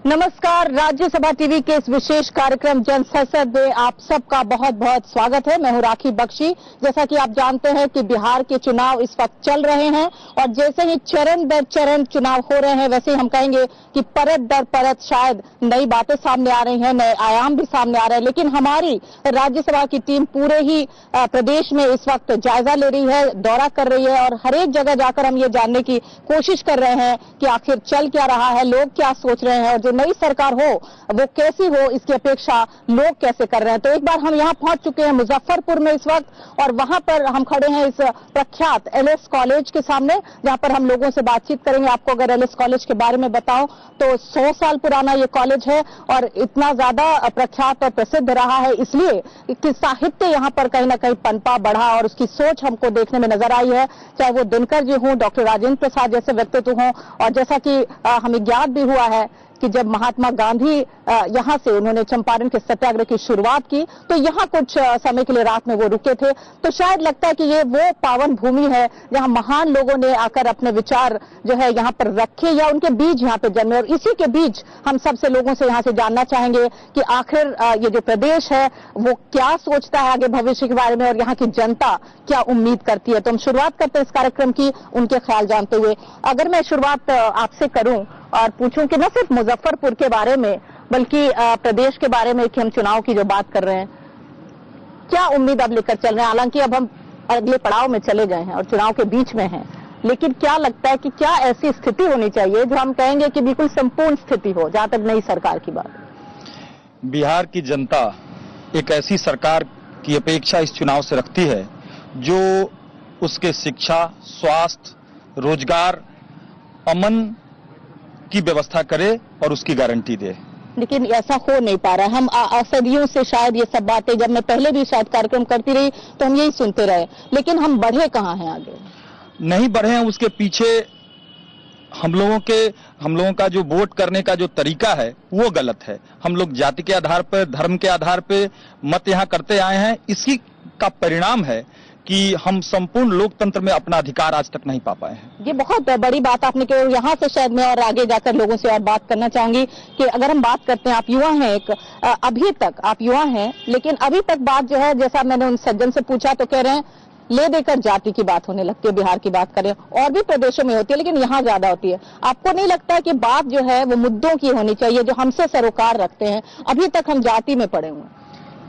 नमस्कार, राज्यसभा टीवी के इस विशेष कार्यक्रम जनसंसद में आप सबका बहुत बहुत स्वागत है। मैं हूं राखी बख्शी। जैसा कि आप जानते हैं कि बिहार के चुनाव इस वक्त चल रहे हैं और जैसे ही चरण दर चरण चुनाव हो रहे हैं, वैसे ही हम कहेंगे कि परत दर परत शायद नई बातें सामने आ रही हैं, नए आयाम भी सामने आ रहे हैं। लेकिन हमारी राज्यसभा की टीम पूरे ही प्रदेश में इस वक्त जायजा ले रही है, दौरा कर रही है और हर एक जगह जाकर हम ये जानने की कोशिश कर रहे हैं कि आखिर चल क्या रहा है, लोग क्या सोच रहे हैं और जो नई सरकार हो वो कैसी हो, इसकी अपेक्षा लोग कैसे कर रहे हैं। तो एक बार हम यहाँ पहुंच चुके हैं मुजफ्फरपुर में इस वक्त और वहां पर हम खड़े हैं इस प्रख्यात एलएस कॉलेज के सामने, जहां पर हम लोगों से बातचीत करेंगे। आपको अगर एलएस कॉलेज के बारे में बताऊं तो 100 साल पुराना ये कॉलेज है और इतना ज्यादा प्रख्यात और प्रसिद्ध रहा है इसलिए कि साहित्य यहाँ पर कहीं ना कहीं पनपा बढ़ा और उसकी सोच हमको देखने में नजर आई है, चाहे वो दिनकर जी हों, डॉक्टर राजेंद्र प्रसाद जैसे व्यक्तित्व हों। और जैसा कि हमें ज्ञात भी हुआ है कि जब महात्मा गांधी यहां से उन्होंने चंपारण के सत्याग्रह की शुरुआत की तो यहां कुछ समय के लिए रात में वो रुके थे। तो शायद लगता है कि ये वो पावन भूमि है जहां महान लोगों ने आकर अपने विचार जो है यहां पर रखे या उनके बीज यहां पे जन्मे। और इसी के बीच हम सबसे लोगों से यहां से जानना चाहेंगे कि आखिर ये जो प्रदेश है वो क्या सोचता है आगे भविष्य के बारे में और यहाँ की जनता क्या उम्मीद करती है। तो हम शुरुआत करते हैं इस कार्यक्रम की उनके ख्याल जानते हुए। अगर मैं शुरुआत आपसे करूं और पूछूं कि न सिर्फ मुजफ्फरपुर के बारे में बल्कि प्रदेश के बारे में कि हम चुनाव की जो बात कर रहे हैं, क्या उम्मीद अब लेकर चल रहे हैं? हालांकि अब हम अगले पड़ाव में चले गए हैं और चुनाव के बीच में हैं, लेकिन क्या लगता है कि क्या ऐसी स्थिति होनी चाहिए जो हम कहेंगे कि बिल्कुल संपूर्ण स्थिति हो जहां तक नई सरकार की बात? बिहार की जनता एक ऐसी सरकार की अपेक्षा इस चुनाव से रखती है जो उसके शिक्षा, स्वास्थ्य, रोजगार, अमन की व्यवस्था करे और उसकी गारंटी दे। लेकिन ऐसा हो नहीं पा रहा है। हम सदियों से शायद ये सब बातें, जब मैं पहले भी शायद कार्यक्रम करती रही तो हम यही सुनते रहे, लेकिन हम बढ़े कहाँ हैं, आगे नहीं बढ़े हैं। उसके पीछे हम लोगों का जो वोट करने का जो तरीका है वो गलत है। हम लोग जाति के आधार पर, धर्म के आधार पर मत यहाँ करते आए हैं। इसी का परिणाम है कि हम संपूर्ण लोकतंत्र में अपना अधिकार आज तक नहीं पा पाए हैं। ये बहुत बड़ी बात आपने कही। यहाँ से शायद मैं और आगे जाकर लोगों से और बात करना चाहूंगी कि अगर हम बात करते हैं, आप युवा हैं, अभी तक आप युवा हैं, लेकिन अभी तक बात जो है, जैसा मैंने उन सज्जन से पूछा तो कह रहे हैं ले देकर जाति की बात होने लगती है। बिहार की बात करें और भी प्रदेशों में होती है लेकिन यहाँ ज्यादा होती है। आपको नहीं लगता है कि बात जो है वो मुद्दों की होनी चाहिए जो हमसे सरोकार रखते हैं? अभी तक हम जाति में पड़े हुए हैं।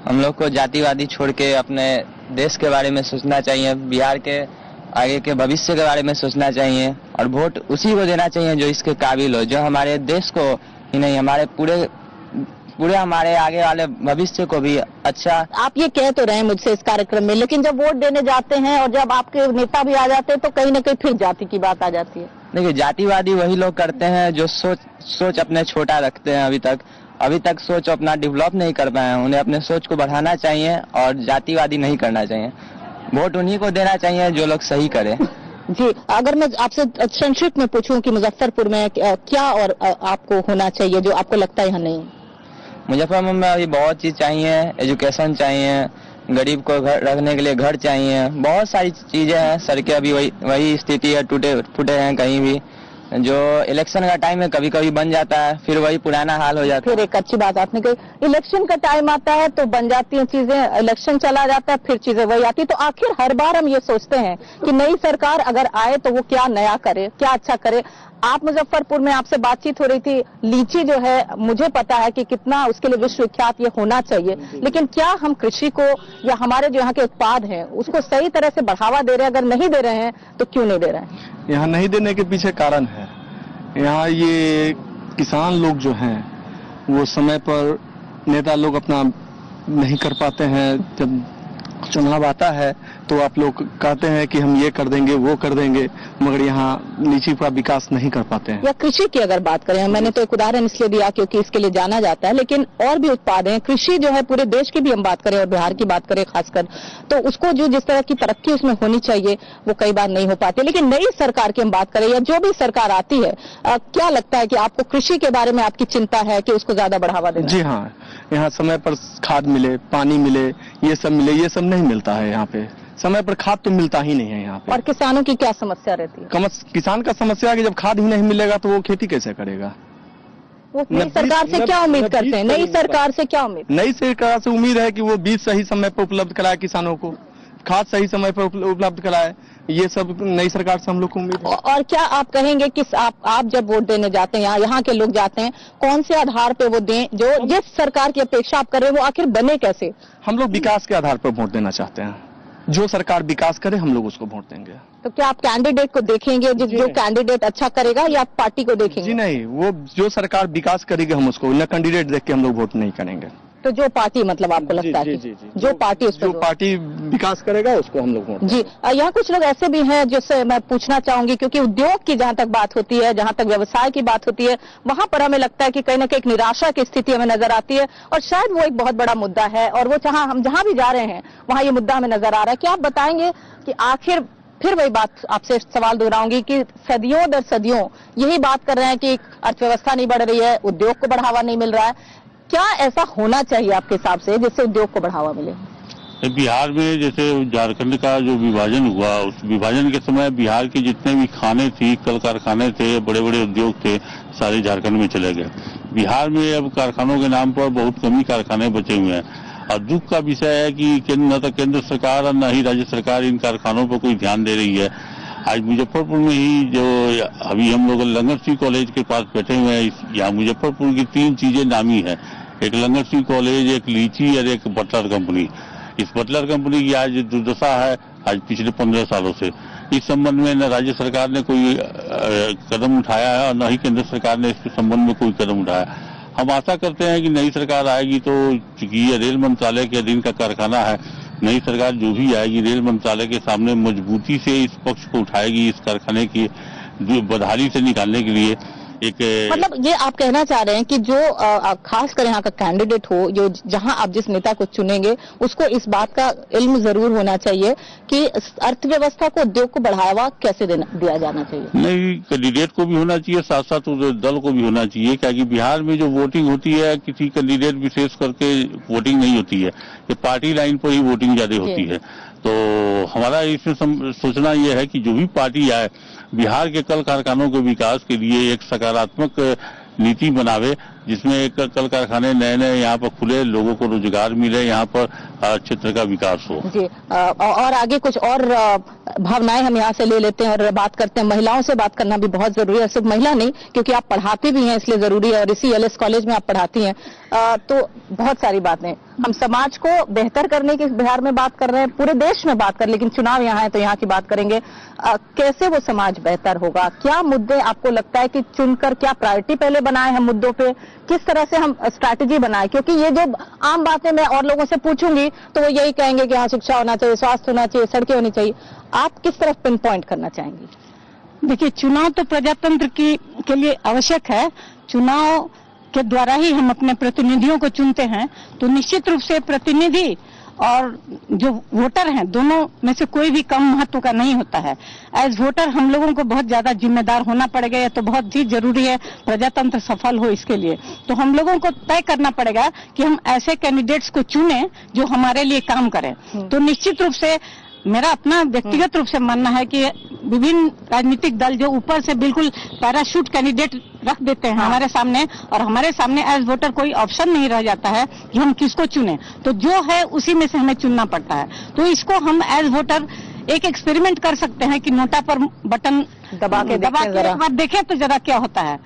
हम लोग को जातिवादी छोड़ के अपने देश के बारे में सोचना चाहिए, बिहार के आगे के भविष्य के बारे में सोचना चाहिए और वोट उसी को देना चाहिए जो इसके काबिल हो, जो हमारे देश को ही नहीं हमारे पूरे हमारे आगे वाले भविष्य को भी अच्छा। आप ये कह तो रहे हैं मुझसे इस कार्यक्रम में, लेकिन जब वोट देने जाते हैं और जब आपके नेता भी आ जाते हैं तो कहीं ना कहीं फिर जाति की बात आ जाती है। देखिए, जातिवादी वही लोग करते हैं जो सोच अपने छोटा रखते हैं। अभी तक सोच अपना डेवलप नहीं कर पाए हैं। उन्हें अपने सोच को बढ़ाना चाहिए और जातिवादी नहीं करना चाहिए। वोट उन्हीं को देना चाहिए जो लोग सही करें। जी, अगर मैं आपसे संक्षिप्त में पूछूं कि मुजफ्फरपुर में क्या और आपको होना चाहिए जो आपको लगता है यहाँ नहीं? मुजफ्फरपुर में अभी बहुत चीज चाहिए, एजुकेशन चाहिए, गरीब को घर रखने के लिए घर चाहिए, बहुत सारी चीजें हैं। सड़कें अभी वही स्थिति है, टूटे फूटे हैं कहीं भी। जो इलेक्शन का टाइम है कभी कभी बन जाता है, फिर वही पुराना हाल हो जाता है। फिर एक अच्छी बात आपने कही, इलेक्शन का टाइम आता है तो बन जाती हैं चीजें, इलेक्शन चला जाता है फिर चीजें वही आती। तो आखिर हर बार हम ये सोचते हैं कि नई सरकार अगर आए तो वो क्या नया करे, क्या अच्छा करे। आप मुजफ्फरपुर में, आपसे बातचीत हो रही थी, लीची जो है मुझे पता है कि कितना उसके लिए विश्वविख्यात ये होना चाहिए, लेकिन क्या हम कृषि को या हमारे जो यहाँ के उत्पाद हैं उसको सही तरह से बढ़ावा दे रहे हैं? अगर नहीं दे रहे हैं तो क्यों नहीं दे रहे हैं? यहाँ नहीं देने के पीछे कारण है, यहाँ ये किसान लोग जो हैं वो समय पर नेता लोग अपना नहीं कर पाते हैं। जब चुनाव आता है तो आप लोग कहते हैं कि हम ये कर देंगे वो कर देंगे, मगर यहाँ नीचे का विकास नहीं कर पाते हैं। या कृषि की अगर बात करें, मैंने तो एक उदाहरण इसलिए दिया क्योंकि इसके लिए जाना जाता है, लेकिन और भी उत्पाद हैं। कृषि जो है पूरे देश की भी हम बात करें और बिहार की बात करें खासकर, तो उसको जो जिस तरह की तरक्की उसमें होनी चाहिए वो कई बार नहीं हो पाती। लेकिन नई सरकार की हम बात करें या जो भी सरकार आती है, क्या लगता है कि आपको कृषि के बारे में आपकी चिंता है कि उसको ज्यादा बढ़ावा देना? जी हाँ, यहाँ समय पर खाद मिले, पानी मिले, ये सब मिले, ये सब नहीं मिलता है। यहाँ पे समय पर खाद तो मिलता ही नहीं है यहाँ पे। और किसानों की क्या समस्या रहती है? किसान का समस्या है कि जब खाद ही नहीं मिलेगा तो वो खेती कैसे करेगा। वो नई सरकार से क्या उम्मीद करते हैं? नई सरकार से क्या उम्मीद? नई सरकार से उम्मीद है कि वो बीज सही समय पर उपलब्ध कराए किसानों को, खाद सही समय पर उपलब्ध कराए। ये सब नई सरकार से हम लोग को उम्मीद है। और क्या आप कहेंगे कि आप जब वोट देने जाते हैं, यहाँ के लोग जाते हैं, कौन से आधार पे वो दें? जो जिस सरकार की अपेक्षा आप कर रहे हैं वो आखिर बने कैसे? हम लोग विकास के आधार पर वोट देना चाहते हैं। जो सरकार विकास करे हम लोग उसको वोट देंगे। तो क्या आप कैंडिडेट को देखेंगे जो कैंडिडेट अच्छा करेगा, या आप पार्टी को देखेंगे? जी नहीं, वो जो सरकार विकास करेगी हम उसको, न कैंडिडेट देख के हम लोग वोट नहीं करेंगे। तो जो पार्टी, मतलब आपको लगता है जो पार्टी विकास करेगा उसको हम लोग वोट जी। यहाँ कुछ लोग ऐसे भी हैं जिससे मैं पूछना चाहूंगी, क्योंकि उद्योग की जहां तक बात होती है, जहां तक व्यवसाय की बात होती है, वहां पर हमें लगता है कि कहीं ना कहीं एक निराशा की स्थिति हमें नजर आती है, और शायद वो एक बहुत बड़ा मुद्दा है, और वो हम जहां भी जा रहे हैं वहां ये मुद्दा हमें नजर आ रहा है। क्या आप बताएंगे कि आखिर, फिर वही बात आपसे सवाल दोहराऊंगी कि सदियों दर सदियों यही बात कर रहे हैं कि अर्थव्यवस्था नहीं बढ़ रही है, उद्योग को बढ़ावा नहीं मिल रहा है, क्या ऐसा होना चाहिए आपके हिसाब से जिससे उद्योग को बढ़ावा मिले? बिहार में जैसे झारखंड का जो विभाजन हुआ, उस विभाजन के समय बिहार के जितने भी खाने थी, कल कारखाने थे, बड़े बड़े उद्योग थे, सारे झारखंड में चले गए। बिहार में अब कारखानों के नाम पर बहुत कम ही कारखाने बचे हुए हैं, और दुख का विषय है कि न तो केंद्र सरकार और न ही राज्य सरकार इन कारखानों पर कोई ध्यान दे रही है। आज मुजफ्फरपुर में ही जो अभी हम लोग लंगर सिंह कॉलेज के पास बैठे हुए हैं, यहाँ मुजफ्फरपुर की 3 चीजें नामी है, एक लंगर सिंह कॉलेज, एक लीची और एक बटलर कंपनी। इस बटलर कंपनी की आज दुर्दशा है आज पिछले 15 सालों से। इस संबंध में न राज्य सरकार ने कोई कदम उठाया है और न ही केंद्र सरकार ने इसके संबंध में कोई कदम उठाया। हम आशा करते हैं कि नई सरकार आएगी तो, चूंकि ये रेल मंत्रालय के अधीन का कारखाना है, नई सरकार जो भी आएगी रेल मंत्रालय के सामने मजबूती से इस पक्ष को उठाएगी, इस कारखाने की बदहाली से निकालने के लिए। एक मतलब ये आप कहना चाह रहे हैं कि जो खासकर यहाँ का कैंडिडेट हो, जो जहां आप जिस नेता को चुनेंगे उसको इस बात का इल्म जरूर होना चाहिए कि अर्थव्यवस्था को, उद्योग को बढ़ावा कैसे दिया जाना चाहिए। नहीं, कैंडिडेट को भी होना चाहिए, साथ साथ दल को भी होना चाहिए, क्योंकि बिहार में जो वोटिंग होती है किसी कैंडिडेट विशेष करके वोटिंग नहीं होती है, ये पार्टी लाइन पर ही वोटिंग ज्यादा होती है। तो हमारा इसमें सोचना यह है कि जो भी पार्टी आए बिहार के कल कारखानों के विकास के लिए एक सकारात्मक नीति बनावे, जिसमें एक कल कारखाने नए नए यहाँ पर खुले, लोगों को रोजगार मिले, यहाँ पर क्षेत्र का विकास हो। जी, और आगे कुछ और भावनाएं हम यहाँ से ले लेते हैं और बात करते हैं। महिलाओं से बात करना भी बहुत जरूरी है, सिर्फ महिला नहीं, क्योंकि आप पढ़ाती भी हैं इसलिए जरूरी है, और इसी एलएस कॉलेज में आप पढ़ाती हैं, तो बहुत सारी बातें। हम समाज को बेहतर करने की बिहार में बात कर रहे हैं, पूरे देश में बात कर, लेकिन चुनाव यहाँ है तो यहाँ की बात करेंगे। कैसे वो समाज बेहतर होगा? क्या मुद्दे आपको लगता है कि चुनकर, क्या प्रायोरिटी पहले बनाए हैं मुद्दों पे, किस तरह से हम स्ट्रैटेजी बनाए? क्योंकि ये जो आम बातें मैं और लोगों से पूछूंगी तो वो यही कहेंगे कि हाँ, शिक्षा होना चाहिए, स्वास्थ्य होना चाहिए, सड़कें होनी चाहिए। आप किस तरफ पिन पॉइंट करना चाहेंगे? देखिए, चुनाव तो प्रजातंत्र के लिए आवश्यक है। चुनाव के द्वारा ही हम अपने प्रतिनिधियों को चुनते हैं, तो निश्चित रूप से प्रतिनिधि और जो वोटर हैं, दोनों में से कोई भी कम महत्व का नहीं होता है। एज वोटर हम लोगों को बहुत ज्यादा जिम्मेदार होना पड़ेगा, ये तो बहुत ही जरूरी है प्रजातंत्र सफल हो। इसके लिए तो हम लोगों को तय करना पड़ेगा कि हम ऐसे कैंडिडेट्स को चुने जो हमारे लिए काम करें। तो निश्चित रूप से मेरा अपना व्यक्तिगत रूप से मानना है कि विभिन्न राजनीतिक दल जो ऊपर से बिल्कुल पैराशूट कैंडिडेट रख देते हैं हमारे सामने, और हमारे सामने एज वोटर कोई ऑप्शन नहीं रह जाता है कि हम किसको चुने, तो जो है उसी में से हमें चुनना पड़ता है। तो इसको हम एज वोटर एक एक्सपेरिमेंट कर सकते हैं कि नोटा पर बटन दबा के एक बार देखें तो जरा क्या होता है।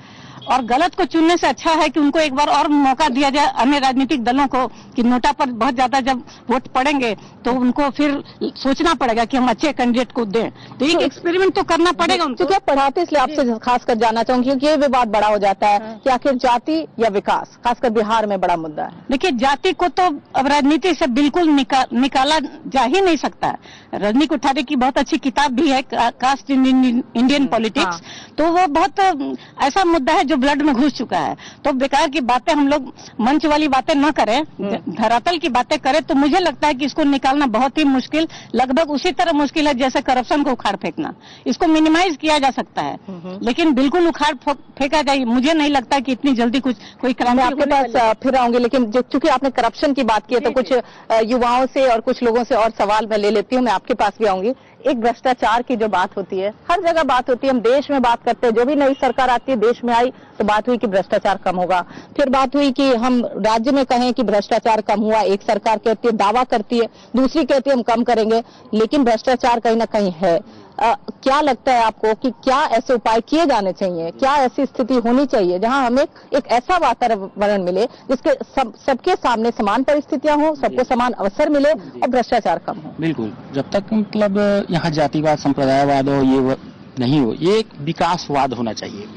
और गलत को चुनने से अच्छा है कि उनको एक बार और मौका दिया जाए अन्य राजनीतिक दलों को कि नोटा पर बहुत ज्यादा जब वोट पड़ेंगे तो उनको फिर सोचना पड़ेगा कि हम अच्छे कैंडिडेट को दें। तो एक एक्सपेरिमेंट तो करना पड़ेगा उनको। क्योंकि आप पढ़ाते इसलिए आपसे खासकर जानना चाहूंगी, क्योंकि ये विवाद बड़ा हो जाता है कि आखिर जाति या विकास, खासकर बिहार में बड़ा मुद्दा है। देखिए, जाति को तो अब राजनीति से बिल्कुल निकाला जा ही नहीं सकता है। रजनी कोठारी की बहुत अच्छी किताब भी है, कास्ट इन इंडियन पॉलिटिक्स। तो वो बहुत ऐसा मुद्दा है जो ब्लड में घुस चुका है। तो बेकार की बातें हम लोग मंच वाली बातें न करें, धरातल की बातें करें। तो मुझे लगता है कि इसको निकालना बहुत ही मुश्किल, लगभग उसी तरह मुश्किल है जैसे करप्शन को उखाड़ फेंकना। इसको मिनिमाइज किया जा सकता है, लेकिन बिल्कुल उखाड़ फेंका जाए, मुझे नहीं लगता कि इतनी जल्दी कोई क्रांति। आपके पास फिर आऊंगी, लेकिन चूंकि आपने करप्शन की बात की है तो कुछ युवाओं से और कुछ लोगों से और सवाल मैं ले लेती हूँ। मैं आपके पास भी आऊंगी। एक भ्रष्टाचार की जो बात होती है, हर जगह बात होती है, हम देश में बात करते हैं, जो भी नई सरकार आती है देश में आई तो बात हुई कि भ्रष्टाचार कम होगा, फिर बात हुई कि हम राज्य में कहें कि भ्रष्टाचार कम हुआ। एक सरकार कहती है, दावा करती है, दूसरी कहती है हम कम करेंगे, लेकिन भ्रष्टाचार कहीं ना कहीं है। क्या लगता है आपको कि क्या ऐसे उपाय किए जाने चाहिए, क्या ऐसी स्थिति होनी चाहिए जहां हमें एक ऐसा वातावरण मिले जिसके सबके सामने समान परिस्थितियां हो, सबको समान अवसर मिले और भ्रष्टाचार कम हो? बिल्कुल, जब तक मतलब यहाँ जातिवाद संप्रदायवाद हो, ये नहीं हो, ये एक विकासवाद होना चाहिए।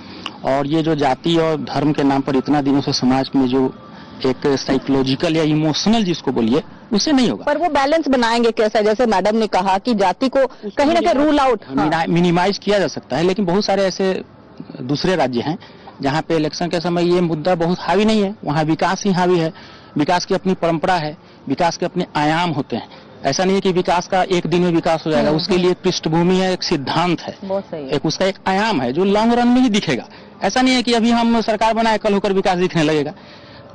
और ये जो जाति और धर्म के नाम पर इतना दिनों से समाज में जो एक साइकोलॉजिकल या इमोशनल जिसको बोलिए, उससे नहीं होगा। पर वो बैलेंस बनाएंगे कैसे? जैसे मैडम ने कहा कि जाति को कहीं ना कहीं रूल आउट मिनिमाइज किया जा सकता है, लेकिन बहुत सारे ऐसे दूसरे राज्य हैं जहाँ पे इलेक्शन के समय ये मुद्दा बहुत हावी नहीं है, वहाँ विकास ही हावी है। विकास की अपनी परंपरा है, विकास के अपने आयाम होते हैं। ऐसा नहीं है कि विकास का एक दिन में विकास हो जाएगा, उसके लिए एक पृष्ठभूमि है, एक सिद्धांत है, एक उसका एक आयाम है जो लॉन्ग रन में ही दिखेगा। ऐसा नहीं है कि अभी हम सरकार बनाए कल होकर विकास दिखने लगेगा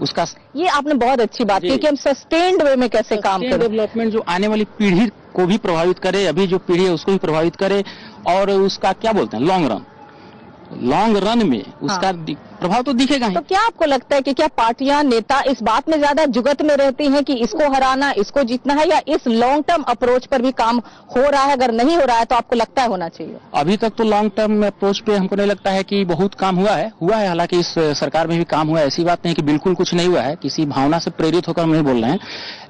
उसका। ये आपने बहुत अच्छी बात की कि हम सस्टेन्ड वे में कैसे काम करें, डेवलपमेंट जो आने वाली पीढ़ी को भी प्रभावित करे, अभी जो पीढ़ी है उसको भी प्रभावित करे, और उसका क्या बोलते हैं लॉन्ग रन में उसका प्रभाव तो दिखेगा ही। तो क्या आपको लगता है कि क्या पार्टियां, नेता इस बात में ज्यादा जुगत में रहती हैं कि इसको हराना, इसको जीतना है, या इस लॉन्ग टर्म अप्रोच पर भी काम हो रहा है? अगर नहीं हो रहा है तो आपको लगता है होना चाहिए? अभी तक तो लॉन्ग टर्म अप्रोच पे हमको नहीं लगता है कि बहुत काम हुआ है। हालांकि इस सरकार में भी काम हुआ है, ऐसी बात नहीं कि बिल्कुल कुछ नहीं हुआ है, किसी भावना से प्रेरित होकर हम नहीं बोल रहे हैं।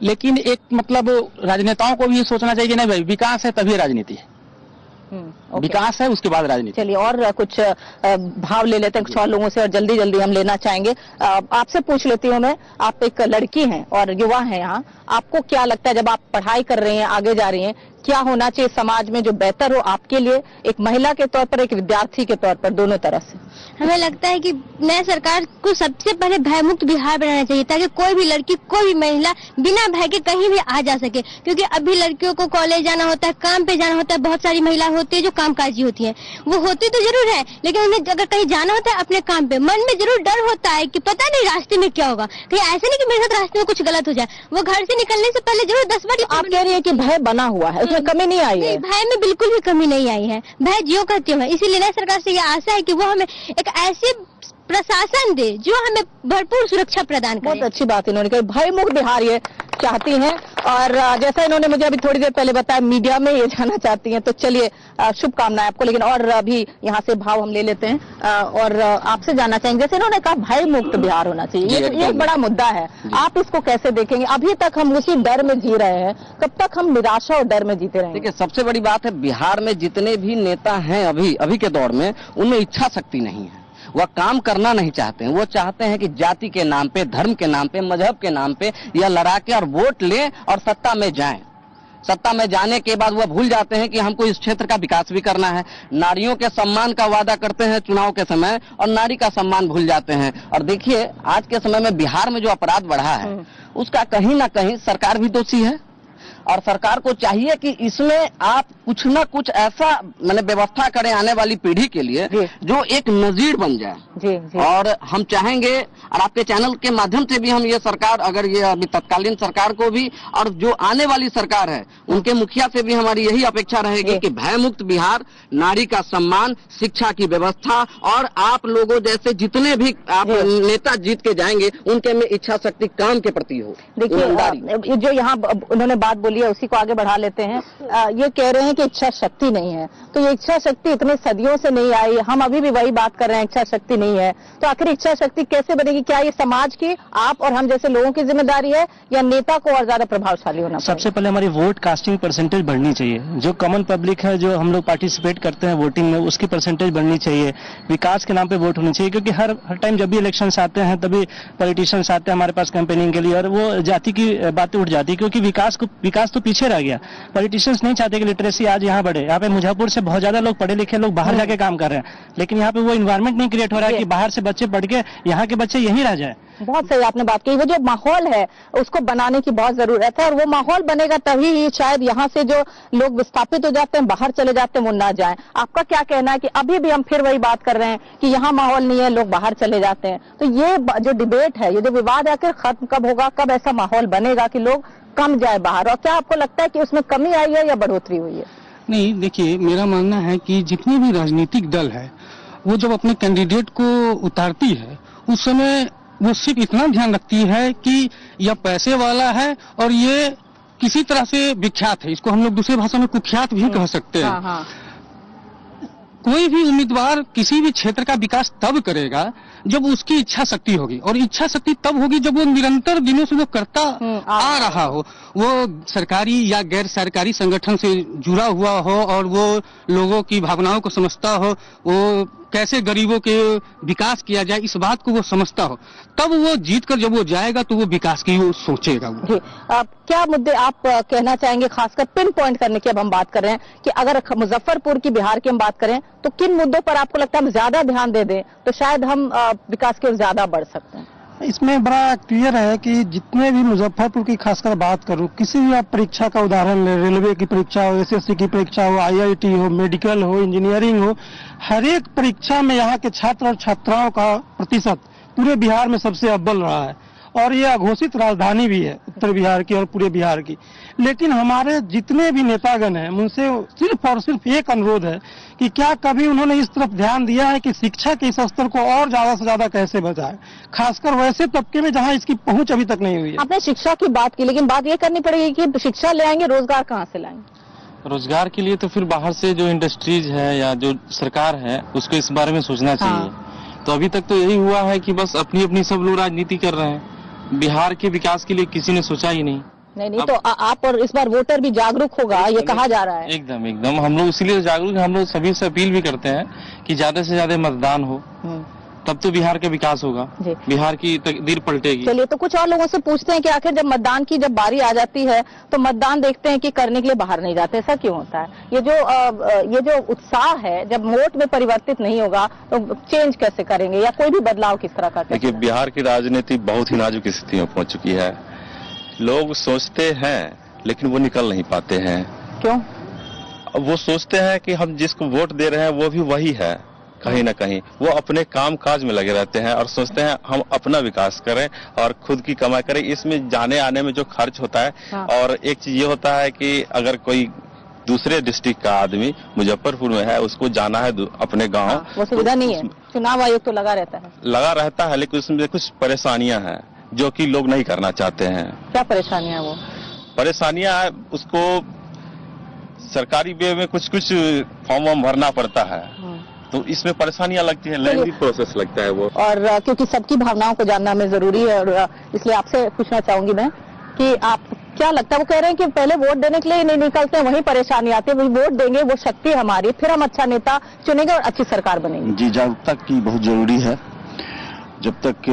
लेकिन एक मतलब राजनेताओं को भी ये सोचना चाहिए कि नहीं भाई, विकास है तभी राजनीति है, विकास है उसके बाद राजनीति। चलिए और कुछ भाव ले लेते हैं कुछ और लोगों से, और जल्दी जल्दी हम लेना चाहेंगे। आपसे पूछ लेती हूँ मैं, आप एक लड़की हैं और युवा हैं यहाँ, आपको क्या लगता है जब आप पढ़ाई कर रही हैं, आगे जा रही हैं, क्या होना चाहिए समाज में जो बेहतर हो आपके लिए, एक महिला के तौर पर, एक विद्यार्थी के तौर पर, दोनों तरह से? हमें लगता है कि नई सरकार को सबसे पहले भयमुक्त बिहार बनाना चाहिए, ताकि कोई भी लड़की, कोई भी महिला बिना भय के कहीं भी आ जा सके। क्योंकि अभी लड़कियों को कॉलेज जाना होता है, काम पे जाना होता है, बहुत सारी महिला होती है जो कामकाजी होती है, वो होती तो जरूर है, लेकिन उन्हें अगर कहीं जाना होता है अपने काम पे, मन में जरूर डर होता है कि पता नहीं रास्ते में क्या होगा, कहीं ऐसे नहीं कि मेरे साथ रास्ते में कुछ गलत हो जाए। वो घर से निकलने से पहले जरूर 10 बार। आप कह रही है कि भय बना हुआ है, उसमें कमी नहीं आई है? भय में बिल्कुल भी कमी नहीं आई है, भय जियो का त्यों है। इसीलिए नई सरकार से यह आशा है कि वो हमें एक ऐसी प्रशासन दे जो हमें भरपूर सुरक्षा प्रदान करे। बहुत अच्छी बात इन्होंने कही, भय मुक्त बिहार ये चाहती हैं। और जैसा इन्होंने मुझे अभी थोड़ी देर पहले बताया, मीडिया में ये जाना चाहती हैं। तो चलिए, शुभकामनाएं आपको। लेकिन और अभी यहाँ से भाव हम ले लेते हैं और आपसे जानना चाहेंगे, जैसे इन्होंने कहा भय मुक्त बिहार होना चाहिए, ये एक बड़ा मुद्दा है, आप इसको कैसे देखेंगे? अभी तक हम उसी डर में जी रहे हैं, कब तक हम निराशा और डर में जीते रहेंगे? देखिए, सबसे बड़ी बात है, बिहार में जितने भी नेता हैं अभी के दौर में, उनमें इच्छा शक्ति नहीं है, वह काम करना नहीं चाहते हैं। वो चाहते हैं कि जाति के नाम पे, धर्म के नाम पे, मजहब के नाम पे या लड़ा के और वोट लें और सत्ता में जाएं। सत्ता में जाने के बाद वह भूल जाते हैं कि हमको इस क्षेत्र का विकास भी करना है। नारियों के सम्मान का वादा करते हैं चुनाव के समय और नारी का सम्मान भूल जाते हैं। और देखिए, आज के समय में बिहार में जो अपराध बढ़ा है, उसका कहीं ना कहीं सरकार भी दोषी है। और सरकार को चाहिए कि इसमें आप कुछ न कुछ ऐसा व्यवस्था करें आने वाली पीढ़ी के लिए जो एक नजीर बन जाए। जी। और हम चाहेंगे, और आपके चैनल के माध्यम से भी हम ये सरकार, अगर ये अभी तत्कालीन सरकार को भी और जो आने वाली सरकार है उनके मुखिया से भी हमारी यही अपेक्षा रहेगी कि भय मुक्त बिहार, नारी का सम्मान, शिक्षा की व्यवस्था, और आप लोगों जैसे जितने भी आप नेता जीत के जाएंगे उनके में इच्छा शक्ति काम के प्रति हो। देखिए, जो यहाँ उन्होंने बात बोली चलिए उसी को आगे बढ़ा लेते हैं। ये कह रहे हैं कि इच्छा शक्ति नहीं है, तो ये इच्छा शक्ति इतने सदियों से नहीं आई, हम अभी भी वही बात कर रहे हैं, इच्छा शक्ति नहीं है, तो आखिर इच्छा शक्ति कैसे बनेगी? क्या ये समाज की, आप और हम जैसे लोगों की जिम्मेदारी है या नेता को और ज्यादा प्रभावशाली होना? सबसे पहले हमारी वोट कास्टिंग परसेंटेज बढ़नी चाहिए। जो कॉमन पब्लिक है, जो हम लोग पार्टिसिपेट करते हैं वोटिंग में, उसकी परसेंटेज बढ़नी चाहिए। विकास के नाम पे वोट होनी चाहिए, क्योंकि हर टाइम जब भी इलेक्शंस आते हैं तभी पॉलिटिशियंस आते हैं हमारे पास कैंपेनिंग के लिए, और वो जाति की बातें उठ जाती है, क्योंकि विकास तो पीछे रह गया। पॉलिटिशियंस नहीं चाहते कि लिटरेसी आज यहाँ बढ़े। यहाँ पे मुजफ्फरपुर से बहुत ज्यादा लोग पढ़े लिखे लोग बाहर जाके काम कर रहे हैं, लेकिन यहाँ पे वो इन्वायरमेंट नहीं क्रिएट हो रहा है कि बाहर से बच्चे पढ़ के यहाँ के बच्चे यहीं रह जाए। बहुत सही आपने बात की। वो जो माहौल है उसको बनाने की बहुत जरूरत है, और वो माहौल बनेगा तभी शायद यहाँ से जो लोग विस्थापित हो जाते हैं, बाहर चले जाते हैं, वो ना जाएं। आपका क्या कहना है कि अभी भी हम फिर वही बात कर रहे हैं कि यहाँ माहौल नहीं है, लोग बाहर चले जाते हैं? तो ये जो डिबेट है, ये जो विवाद है, आखिर खत्म कब होगा? कब ऐसा माहौल बनेगा कि लोग कम जाए बाहर? और क्या आपको लगता है कि उसमें कमी आई है या बढ़ोतरी हुई है? नहीं, देखिए, मेरा मानना है कि जितने भी राजनीतिक दल है वो जब अपने कैंडिडेट को उतारती है उस समय वो सिर्फ इतना ध्यान रखती है कि यह पैसे वाला है और ये किसी तरह से विख्यात है। इसको हम लोग दूसरी भाषा में कुख्यात भी कह सकते हैं। हाँ। कोई भी उम्मीदवार किसी भी क्षेत्र का विकास तब करेगा जब उसकी इच्छा शक्ति होगी, और इच्छा शक्ति तब होगी जब वो निरंतर दिनों से वो करता आ रहा हो, वो सरकारी या गैर सरकारी संगठन से जुड़ा हुआ हो और वो लोगों की भावनाओं को समझता हो, वो कैसे गरीबों के विकास किया जाए इस बात को वो समझता हो, तब वो जीत कर जब वो जाएगा तो वो विकास की वो सोचेगा। जी, क्या मुद्दे आप कहना चाहेंगे, खासकर पिन पॉइंट करने की अब हम बात कर रहे हैं कि अगर मुजफ्फरपुर की, बिहार की हम बात करें तो किन मुद्दों पर आपको लगता है हम ज्यादा ध्यान दे दें तो शायद हम विकास की ओर ज्यादा बढ़ सकते हैं? इसमें बड़ा क्लियर है कि जितने भी मुजफ्फरपुर की खासकर बात करूं, किसी भी आप परीक्षा का उदाहरण ले, रेलवे की परीक्षा हो, एसएससी की परीक्षा हो, आईआईटी हो, मेडिकल हो, इंजीनियरिंग हो, हर एक परीक्षा में यहाँ के छात्र और छात्राओं का प्रतिशत पूरे बिहार में सबसे अव्वल रहा है, और ये अघोषित राजधानी भी है उत्तर बिहार की और पूरे बिहार की। लेकिन हमारे जितने भी नेतागण हैं उनसे सिर्फ और सिर्फ एक अनुरोध है कि क्या कभी उन्होंने इस तरफ ध्यान दिया है कि शिक्षा के इस स्तर को और ज्यादा से ज्यादा कैसे बढ़ाए, खासकर वैसे तबके में जहां इसकी पहुंच अभी तक नहीं हुई है। आपने शिक्षा की बात की, लेकिन बात ये करनी पड़ेगी कि शिक्षा ले आएंगे, रोजगार कहाँ से लाएंगे? रोजगार के लिए तो फिर बाहर से जो इंडस्ट्रीज है या जो सरकार है उसको इस बारे में सोचना चाहिए। तो अभी तक तो यही हुआ है कि बस अपनी अपनी सब लोग राजनीति कर रहे हैं, बिहार के विकास के लिए किसी ने सोचा ही नहीं। नहीं तो आप और इस बार वोटर भी जागरूक होगा, ये कहा जा रहा है। एकदम हम लोग इसीलिए जागरूक हैं। हम लोग सभी से अपील भी करते हैं कि ज्यादा से ज्यादा मतदान हो, तब तो बिहार का विकास होगा, बिहार की तकदीर पलटेगी। चलिए, तो कुछ और लोगों से पूछते हैं कि आखिर जब मतदान की जब बारी आ जाती है तो मतदान देखते हैं कि करने के लिए बाहर नहीं जाते, ऐसा क्यों होता है? ये जो उत्साह है, जब वोट में परिवर्तित नहीं होगा तो चेंज कैसे करेंगे या कोई भी बदलाव किस तरह का? देखिए, बिहार की राजनीति बहुत ही नाजुक स्थिति में पहुंच चुकी है। लोग सोचते हैं लेकिन वो निकल नहीं पाते हैं। क्यों? वो सोचते हैं कि हम जिसको वोट दे रहे हैं वो भी वही है, कहीं ना कहीं वो अपने काम काज में लगे रहते हैं और सोचते हैं हम अपना विकास करें और खुद की कमाई करें। इसमें जाने आने में जो खर्च होता है, और एक चीज ये होता है कि अगर कोई दूसरे डिस्ट्रिक्ट का आदमी मुजफ्फरपुर में है, उसको जाना है अपने गांव, वो सुविधा नहीं है। चुनाव आयोग तो लगा रहता है, लेकिन उसमें कुछ परेशानियां हैं जो कि लोग नहीं करना चाहते हैं। क्या परेशानियां? वो परेशानियां उसको सरकारी वे में कुछ फॉर्म वॉर्म भरना पड़ता है, तो इसमें परेशानियां लगती है, लेंथी प्रोसेस लगता है वो। और क्योंकि सबकी भावनाओं को जानना हमें जरूरी है, और इसलिए आपसे पूछना चाहूंगी मैं कि आप क्या लगता है, वो कह रहे हैं कि पहले वोट देने के लिए नहीं निकलते हैं, वहीं परेशानी आती है, वही वोट देंगे, वो शक्ति हमारी, फिर हम अच्छा नेता चुनेंगे और अच्छी सरकार बनेगी। जी, जागरूकता की बहुत जरूरी है। जब तक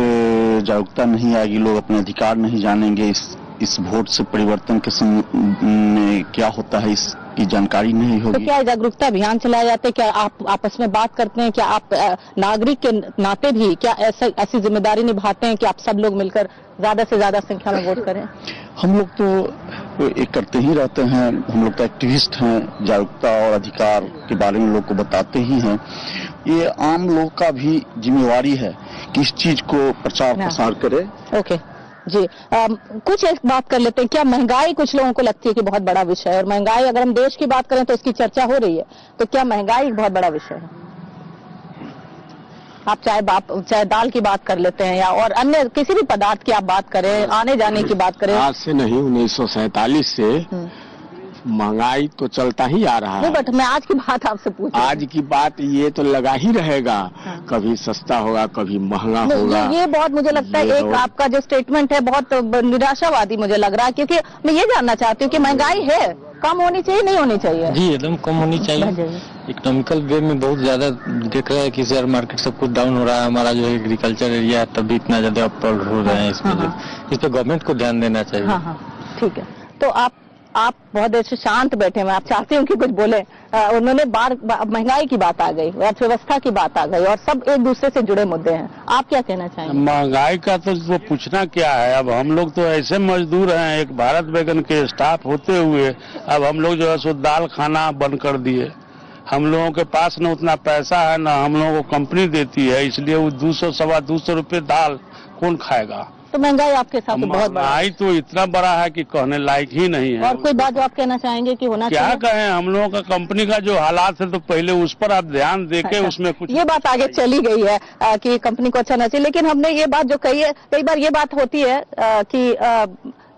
जागरूकता नहीं आएगी, लोग अपने अधिकार नहीं जानेंगे, इस वोट से परिवर्तन के में क्या होता है इसकी जानकारी नहीं होगी। तो क्या जागरूकता अभियान चलाए जाते हैं? क्या आप आपस में बात करते हैं? क्या आप नागरिक के नाते भी क्या ऐसी जिम्मेदारी निभाते हैं कि आप सब लोग मिलकर ज्यादा से ज्यादा संख्या में वोट करें? हम लोग तो एक करते ही रहते हैं, हम लोग तो एक्टिविस्ट हैं, जागरूकता और अधिकार के बारे में लोग को बताते ही हैं। ये आम लोग का भी जिम्मेवारी है कि इस चीज को प्रचार प्रसार करे। ओके जी, कुछ एक बात कर लेते हैं। क्या महंगाई कुछ लोगों को लगती है कि बहुत बड़ा विषय है? और महंगाई अगर हम देश की बात करें तो उसकी चर्चा हो रही है, तो क्या महंगाई एक बहुत बड़ा विषय है? आप चाहे दाल की बात कर लेते हैं या और अन्य किसी भी पदार्थ की आप बात करें, आने जाने की बात करें। आज से नहीं, 1947 से महंगाई तो चलता ही आ रहा है। बट मैं आज की बात आपसे पूछ, आज की बात ये तो लगा ही रहेगा। कभी सस्ता होगा, कभी महंगा होगा। ये बहुत मुझे लगता है एक आपका जो स्टेटमेंट है बहुत निराशावादी मुझे लग रहा है, क्योंकि मैं ये जानना चाहती हूँ कि महंगाई है, कम होनी चाहिए नहीं होनी चाहिए? जी एकदम कम होनी चाहिए। इकोनॉमिकल वे में बहुत ज्यादा देख रहे हैं कि शेयर मार्केट सब कुछ डाउन हो रहा है, हमारा जो एग्रीकल्चर एरिया है तब भी इतना ज्यादा अप हो रहे हैं। इस पर गवर्नमेंट को ध्यान देना चाहिए। हाँ, ठीक है। तो आप बहुत देर से शांत बैठे हैं, आप चाहती हूँ कि कुछ बोले। उन्होंने महंगाई की बात आ गई, अर्थव्यवस्था की बात आ गई और सब एक दूसरे से जुड़े मुद्दे हैं, आप क्या कहना चाहेंगे? महंगाई का तो वो पूछना क्या है। अब हम लोग तो ऐसे मजदूर हैं, एक भारत बैगन के स्टाफ होते हुए अब हम लोग जो है सो दाल खाना बंद कर दिए। हम लोगों के पास न उतना पैसा है न हम लोगों को कंपनी देती है, इसलिए वो 200-225 रुपये दाल कौन खाएगा। तो महंगाई आपके साथ तो बहुत बड़ा, महंगाई तो इतना बड़ा है कि कहने लायक ही नहीं है। और कोई बात जो आप कहना चाहेंगे कि होना क्या कहें, हम लोगों का कंपनी का जो हालात है तो पहले उस पर आप ध्यान देके उसमें कुछ। ये बात आगे चली गई है कि कंपनी को अच्छा ना चाहिए, लेकिन हमने ये बात जो कही है, कई बार ये बात होती है कि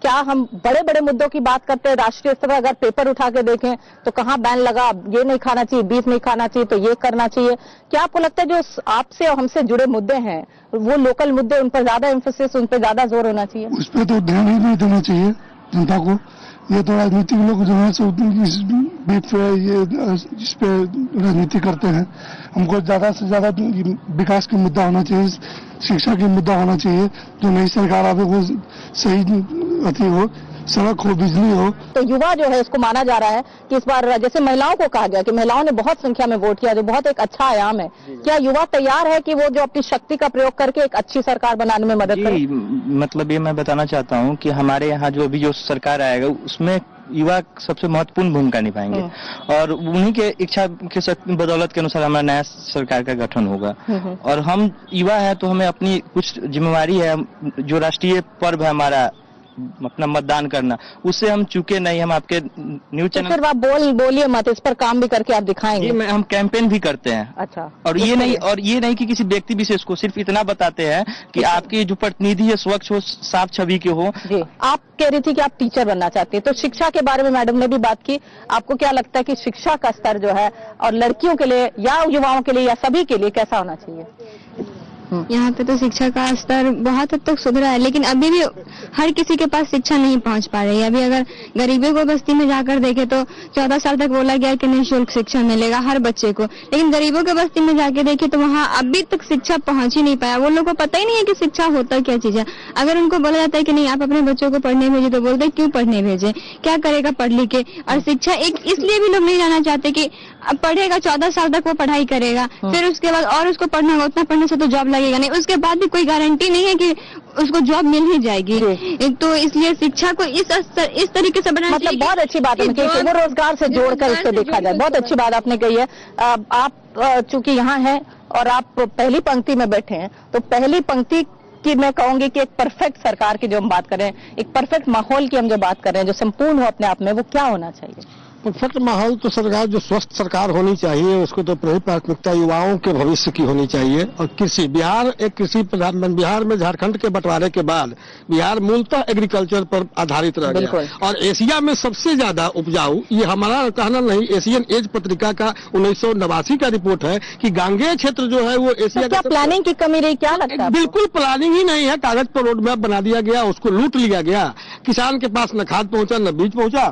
क्या हम बड़े बड़े मुद्दों की बात करते हैं राष्ट्रीय स्तर पर, अगर पेपर उठा के देखें तो कहाँ बैन लगा, ये नहीं खाना चाहिए, बीफ नहीं खाना चाहिए तो ये करना चाहिए। क्या आपको लगता है जो आपसे और हमसे जुड़े मुद्दे हैं वो लोकल मुद्दे, उन पर ज्यादा एम्फोसिस, उन पर ज्यादा जोर होना चाहिए? उस पर तो ध्यान ही नहीं देना चाहिए जनता को। ये तो राजनीतिक लोग जो है सो इस पे राजनीति करते हैं। हमको ज्यादा से ज्यादा विकास का मुद्दा होना चाहिए, शिक्षा की मुद्दा होना चाहिए। जो नई सरकार आवे वो सही अति हो, सड़क हो, बिजली हो। तो युवा जो है इसको माना जा रहा है कि इस बार जैसे महिलाओं को कहा गया कि महिलाओं ने बहुत संख्या में वोट किया, जो बहुत एक अच्छा आयाम है। क्या युवा तैयार है कि वो जो अपनी शक्ति का प्रयोग करके एक अच्छी सरकार बनाने में मदद करे? मतलब ये मैं बताना चाहता हूँ कि हमारे यहाँ जो अभी जो सरकार आएगा उसमें युवा सबसे महत्वपूर्ण भूमिका निभाएंगे और उन्हीं के इच्छा के बदौलत के अनुसार हमारा नया सरकार का गठन होगा। और हम युवा है तो हमें अपनी कुछ जिम्मेवारी है, जो राष्ट्रीय पर्व है हमारा अपना मतदान करना, उससे हम चूके नहीं। हम आपके न्यूज चैनल सिर्फ आप बोलिए मत, इस पर काम भी करके आप दिखाएंगे। हम कैंपेन भी करते हैं। अच्छा। और ये नहीं कि किसी व्यक्ति विशेष को, सिर्फ इतना बताते हैं कि आपकी जो प्रतिनिधि है स्वच्छ हो, साफ छवि के हो। जी, आप कह रही थी कि आप टीचर बनना चाहती है, तो शिक्षा के बारे में मैडम ने भी बात की। आपको क्या लगता है कि शिक्षा का स्तर जो है और लड़कियों के लिए या युवाओं के लिए या सभी के लिए कैसा होना चाहिए? यहाँ पे तो शिक्षा का स्तर बहुत हद तक सुधरा है, लेकिन अभी भी हर किसी के पास शिक्षा नहीं पहुँच पा रही है। अभी अगर गरीबों को बस्ती में जाकर देखे तो 14 साल तक बोला गया कि निःशुल्क शिक्षा मिलेगा हर बच्चे को, लेकिन गरीबों के बस्ती में जाके देखे तो वहाँ अभी तक शिक्षा पहुँच ही नहीं पाया। वो लोगों को पता ही नहीं है कि शिक्षा होता क्या चीज है। अगर उनको बोला जाता है कि नहीं आप अपने बच्चों को पढ़ने भेजे तो बोलते क्यों पढ़ने भेजे, क्या करेगा पढ़ लिख के। और शिक्षा एक इसलिए भी लोग नहीं जाना चाहते कि अब पढ़ेगा 14 साल तक वो पढ़ाई करेगा, फिर उसके बाद और उसको पढ़ना होगा, उतना पढ़ने से तो जॉब लगेगा नहीं, उसके बाद भी कोई गारंटी नहीं है कि उसको जॉब मिल ही जाएगी। तो इसलिए शिक्षा को इस तरीके से बनाना मतलब बहुत अच्छी बात है कि वो रोजगार से जोड़कर इसको देखा जाए। बहुत अच्छी बात आपने कही है। आप चूंकि यहाँ हैं और आप पहली पंक्ति में बैठे हैं, तो पहली पंक्ति की मैं कहूंगी कि एक परफेक्ट सरकार की जो हम बात करें, एक परफेक्ट माहौल की हम जो बात कर रहे हैं, जो संपूर्ण हो अपने आप में, वो क्या होना चाहिए? परफेक्ट माहौल तो सरकार जो स्वस्थ सरकार होनी चाहिए, उसको तो पहली प्राथमिकता युवाओं के भविष्य की होनी चाहिए। और कृषि, बिहार एक कृषि प्रधान, बिहार में झारखंड के बंटवारे के बाद बिहार मूलतः एग्रीकल्चर पर आधारित रह गया और एशिया में सबसे ज्यादा उपजाऊ, ये हमारा कहना नहीं, एशियन एज पत्रिका का 1989 का रिपोर्ट है कि गांगेय क्षेत्र जो है वो एशिया। क्या प्लानिंग की कमी रही, क्या लगता है? बिल्कुल प्लानिंग ही नहीं है, कागज पर रोड मैप बना दिया गया, उसको लूट लिया गया, किसान के पास न खाद पहुंचा न बीज पहुंचा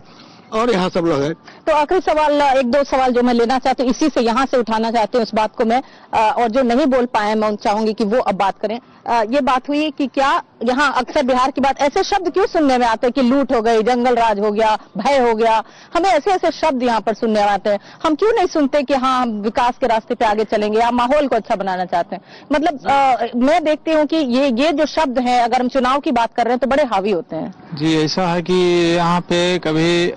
और यहाँ सब लोग हैं। तो आखिरी सवाल, एक दो सवाल जो मैं लेना चाहती हूँ, इसी से यहाँ से उठाना चाहती हूँ इस बात को मैं, और जो नहीं बोल पाए मैं चाहूंगी कि वो अब बात करें। ये बात हुई कि क्या यहाँ अक्सर बिहार की बात, ऐसे शब्द क्यों सुनने में आते हैं कि लूट हो गई, जंगल राज हो गया, भय हो गया, हमें ऐसे ऐसे शब्द यहाँ पर सुनने आते हैं। हम क्यों नहीं सुनते कि हाँ हम विकास के रास्ते पे आगे चलेंगे या माहौल को अच्छा बनाना चाहते हैं? मतलब मैं देखती हूँ कि ये जो शब्द हैं, अगर हम चुनाव की बात कर रहे हैं तो बड़े हावी होते हैं। जी, ऐसा है कि यहाँ पे कभी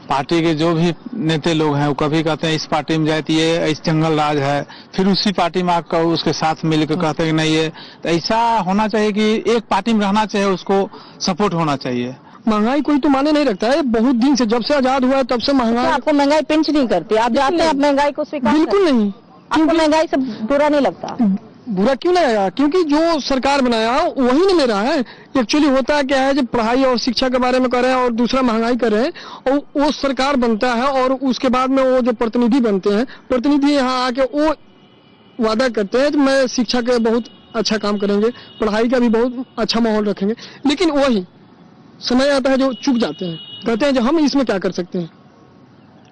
पार्टी के जो भी नेता लोग हैं वो कभी कहते हैं इस पार्टी में जाए तो ये इस जंगल राज है, फिर उसी पार्टी में आकर उसके साथ मिलकर कहते हैं कि नहीं ये तो ऐसा होना चाहिए कि एक पार्टी में रहना चाहिए, उसको सपोर्ट होना चाहिए। महंगाई कोई तो माने नहीं रखता है, बहुत दिन से जब से आजाद हुआ है तब से महंगाई। आपको महंगाई पिंच नहीं करती? आप जाते हैं आप महंगाई को स्वीकार? बिल्कुल नहीं। आपको महंगाई से बुरा नहीं लगता? बुरा क्यों लगेगा? क्योंकि जो सरकार बनाया वही नहीं ले रहा है। एक्चुअली होता क्या है, जब पढ़ाई और शिक्षा के बारे में कर रहे हैं और दूसरा महंगाई कर रहे हैं, और वो सरकार बनता है और उसके बाद में वो जो प्रतिनिधि बनते हैं, प्रतिनिधि यहाँ आके वो वादा करते हैं कि मैं शिक्षा के बहुत अच्छा काम करेंगे, पढ़ाई का भी बहुत अच्छा माहौल रखेंगे, लेकिन वही समय आता है जो चुक जाते हैं, कहते हैं जो हम इसमें क्या कर सकते हैं।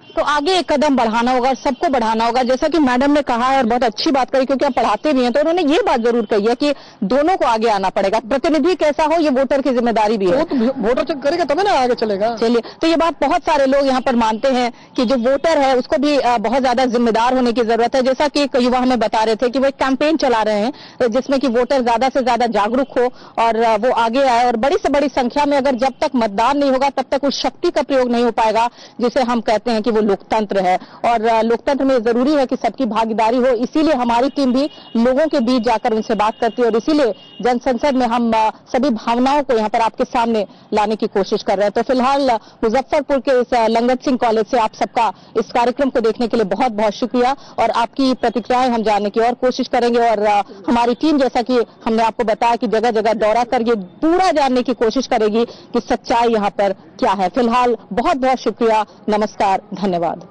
तो आगे एक कदम बढ़ाना होगा, सबको बढ़ाना होगा, जैसा कि मैडम ने कहा है और बहुत अच्छी बात कही, क्योंकि आप पढ़ाते भी हैं, तो उन्होंने ये बात जरूर कही है कि दोनों को आगे आना पड़ेगा। प्रतिनिधि कैसा हो ये वोटर की जिम्मेदारी भी है, तो वोटर चेक करेगा तभी ना आगे चलेगा। चलिए, तो ये बात बहुत सारे लोग यहाँ पर मानते हैं कि जो वोटर है उसको भी बहुत ज्यादा जिम्मेदार होने की जरूरत है। जैसा कि एक युवा हमें बता रहे थे कि वो एक कैंपेन चला रहे हैं जिसमें कि वोटर ज्यादा से ज्यादा जागरूक हो और वो आगे आए, और बड़ी से बड़ी संख्या में अगर जब तक मतदान नहीं होगा तब तक उस शक्ति का प्रयोग नहीं हो पाएगा जिसे हम कहते हैं कि वो लोकतंत्र है। और लोकतंत्र में जरूरी है कि सबकी भागीदारी हो, इसीलिए हमारी टीम भी लोगों के बीच जाकर उनसे बात करती है और इसीलिए जनसंसद में हम सभी भावनाओं को यहाँ पर आपके सामने लाने की कोशिश कर रहे हैं। तो फिलहाल मुजफ्फरपुर के इस लंगत सिंह कॉलेज से आप सबका इस कार्यक्रम को देखने के लिए बहुत बहुत शुक्रिया, और आपकी प्रतिक्रियाएं हम जानने की और कोशिश करेंगे। और हमारी टीम, जैसा कि हमने आपको बताया, कि जगह जगह दौरा कर ये पूरा जानने की कोशिश करेगी कि सच्चाई यहाँ पर क्या है। फिलहाल बहुत बहुत शुक्रिया, नमस्कार, धन्यवाद।